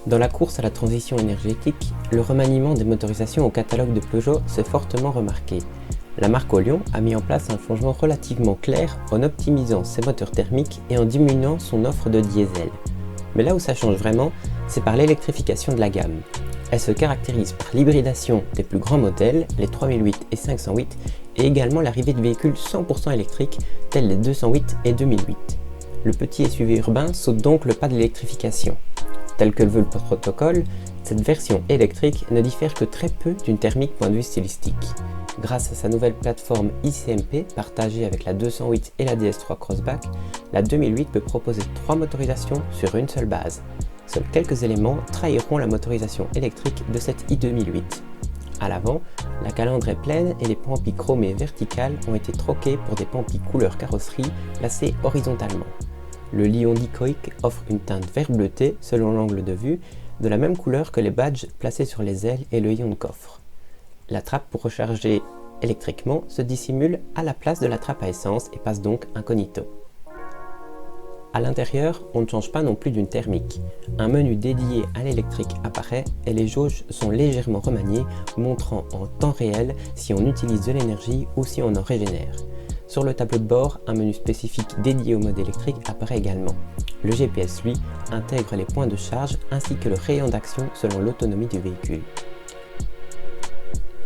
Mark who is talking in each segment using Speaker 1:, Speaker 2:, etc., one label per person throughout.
Speaker 1: Dans la course à la transition énergétique, le remaniement des motorisations au catalogue de Peugeot s'est fortement remarqué. La marque Olion a mis en place un changement relativement clair en optimisant ses moteurs thermiques et en diminuant son offre de diesel. Mais là où ça change vraiment, c'est par l'électrification de la gamme. Elle se caractérise par l'hybridation des plus grands modèles, les 3008 et 508, et également l'arrivée de véhicules 100% électriques tels les 208 et 2008. Le petit SUV urbain saute donc le pas de l'électrification. Tel que le veut le protocole, cette version électrique ne diffère que très peu d'une thermique point de vue stylistique. Grâce à sa nouvelle plateforme ICMP partagée avec la 208 et la DS3 Crossback, la 2008 peut proposer 3 motorisations sur une seule base. Seuls quelques éléments trahiront la motorisation électrique de cette i2008. À l'avant, la calandre est pleine et les pampis chromés verticales ont été troqués pour des pampis couleur carrosserie placés horizontalement. Le lion dichoïque offre une teinte vert bleuté selon l'angle de vue, de la même couleur que les badges placés sur les ailes et le ion de coffre. La trappe pour recharger électriquement se dissimule à la place de la trappe à essence et passe donc incognito. À l'intérieur, on ne change pas non plus d'une thermique. Un menu dédié à l'électrique apparaît et les jauges sont légèrement remaniées, montrant en temps réel si on utilise de l'énergie ou si on en régénère. Sur le tableau de bord, un menu spécifique dédié au mode électrique apparaît également. Le GPS, lui, intègre les points de charge ainsi que le rayon d'action selon l'autonomie du véhicule.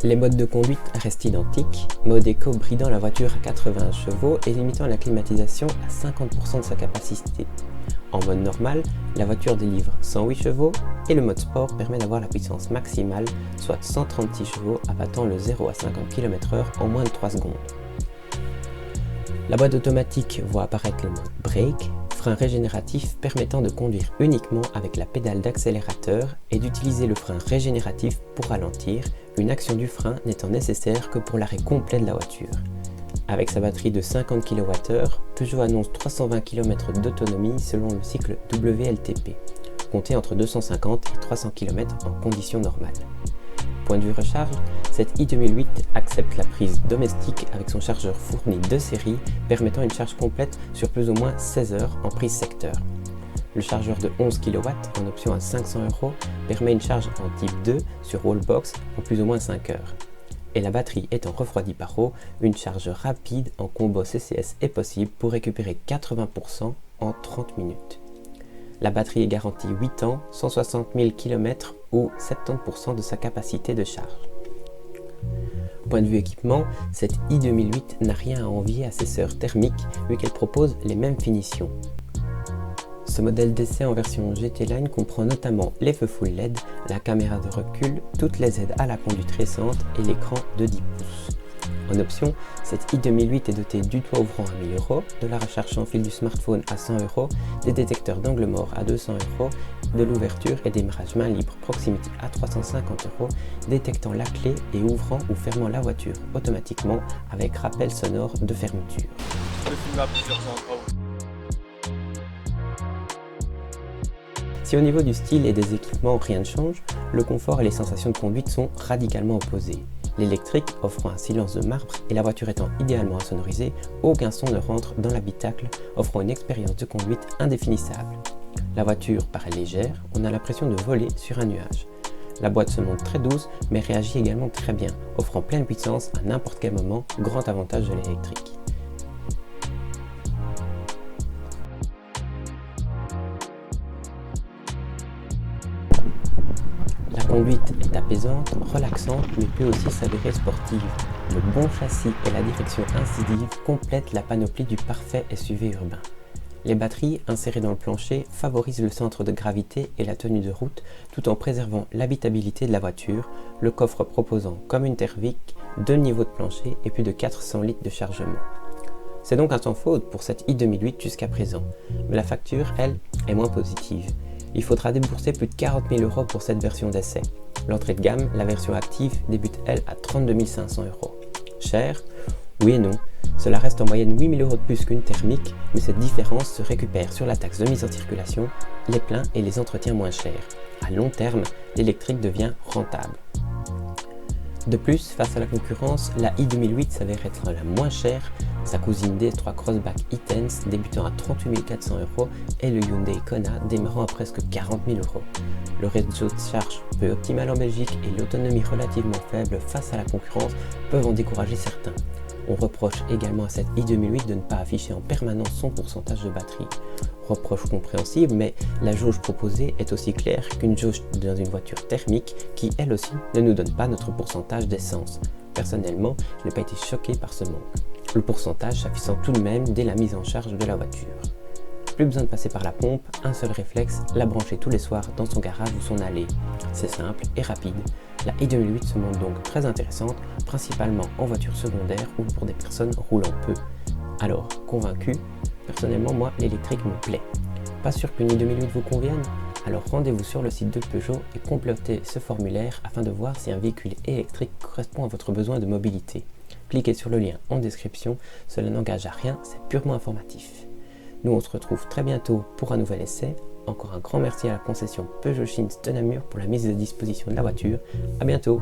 Speaker 1: Les modes de conduite restent identiques, mode éco bridant la voiture à 80 chevaux et limitant la climatisation à 50% de sa capacité. En mode normal, la voiture délivre 108 chevaux et le mode sport permet d'avoir la puissance maximale, soit 136 chevaux abattant le 0 à 50 km/h en moins de 3 secondes. La boîte automatique voit apparaître le mode Brake, frein régénératif permettant de conduire uniquement avec la pédale d'accélérateur et d'utiliser le frein régénératif pour ralentir, une action du frein n'étant nécessaire que pour l'arrêt complet de la voiture. Avec sa batterie de 50 kWh, Peugeot annonce 320 km d'autonomie selon le cycle WLTP, compté entre 250 et 300 km en conditions normales. Point de vue recharge, cette i2008 accepte la prise domestique avec son chargeur fourni de série permettant une charge complète sur plus ou moins 16 heures en prise secteur. Le chargeur de 11 kW en option à 500 € permet une charge en type 2 sur Wallbox en plus ou moins 5 heures. Et la batterie étant refroidie par eau, une charge rapide en combo CCS est possible pour récupérer 80% en 30 minutes. La batterie est garantie 8 ans, 160 000 km ou 70% de sa capacité de charge. Point de vue équipement, cette i2008 n'a rien à envier à ses sœurs thermiques vu qu'elle propose les mêmes finitions. Ce modèle d'essai en version GT Line comprend notamment les feux full LED, la caméra de recul, toutes les aides à la conduite récente et l'écran de 10 pouces. En option, cette i2008 est dotée du toit ouvrant à 1000 €, de la recharge sans fil du smartphone à 100 €, des détecteurs d'angle mort à 200 €, de l'ouverture et démarrage main libre proximité à 350 €, détectant la clé et ouvrant ou fermant la voiture automatiquement avec rappel sonore de fermeture. Si au niveau du style et des équipements rien ne change, le confort et les sensations de conduite sont radicalement opposés. L'électrique offrant un silence de marbre et la voiture étant idéalement insonorisée, aucun son ne rentre dans l'habitacle, offrant une expérience de conduite indéfinissable. La voiture paraît légère, on a l'impression de voler sur un nuage. La boîte se montre très douce mais réagit également très bien, offrant pleine puissance à n'importe quel moment, grand avantage de l'électrique. La conduite est apaisante, relaxante, mais peut aussi s'avérer sportive. Le bon châssis et la direction incisive complètent la panoplie du parfait SUV urbain. Les batteries insérées dans le plancher favorisent le centre de gravité et la tenue de route tout en préservant l'habitabilité de la voiture, le coffre proposant comme une thermique 2 niveaux de plancher et plus de 400 litres de chargement. C'est donc un sans faute pour cette i2008 jusqu'à présent, mais la facture, elle, est moins positive. Il faudra débourser plus de 40 000 € pour cette version d'essai. L'entrée de gamme, la version active, débute elle à 32 500 €. Cher? Oui et non. Cela reste en moyenne 8 000 € de plus qu'une thermique, mais cette différence se récupère sur la taxe de mise en circulation, les pleins et les entretiens moins chers. À long terme, l'électrique devient rentable. De plus, face à la concurrence, la i2008 s'avère être la moins chère, sa cousine DS3 Crossback e-Tense débutant à 38 400 € et le Hyundai Kona démarrant à presque 40 000 €. Le réseau de charge peu optimal en Belgique et l'autonomie relativement faible face à la concurrence peuvent en décourager certains. On reproche également à cette i2008 de ne pas afficher en permanence son pourcentage de batterie. Reproche compréhensible, mais la jauge proposée est aussi claire qu'une jauge dans une voiture thermique qui, elle aussi, ne nous donne pas notre pourcentage d'essence. Personnellement, je n'ai pas été choqué par ce manque. Le pourcentage s'affichant tout de même dès la mise en charge de la voiture. Plus besoin de passer par la pompe, un seul réflexe, la brancher tous les soirs dans son garage ou son allée. C'est simple et rapide. La i2008 se montre donc très intéressante, principalement en voiture secondaire ou pour des personnes roulant peu. Alors, convaincu? Personnellement, moi, l'électrique me plaît. Pas sûr qu'une i2008 vous convienne? Alors rendez-vous sur le site de Peugeot et complétez ce formulaire afin de voir si un véhicule électrique correspond à votre besoin de mobilité. Cliquez sur le lien en description, cela n'engage à rien, c'est purement informatif. Nous on se retrouve très bientôt pour un nouvel essai. Encore un grand merci à la concession Peugeot Chine de Namur pour la mise à disposition de la voiture. À bientôt.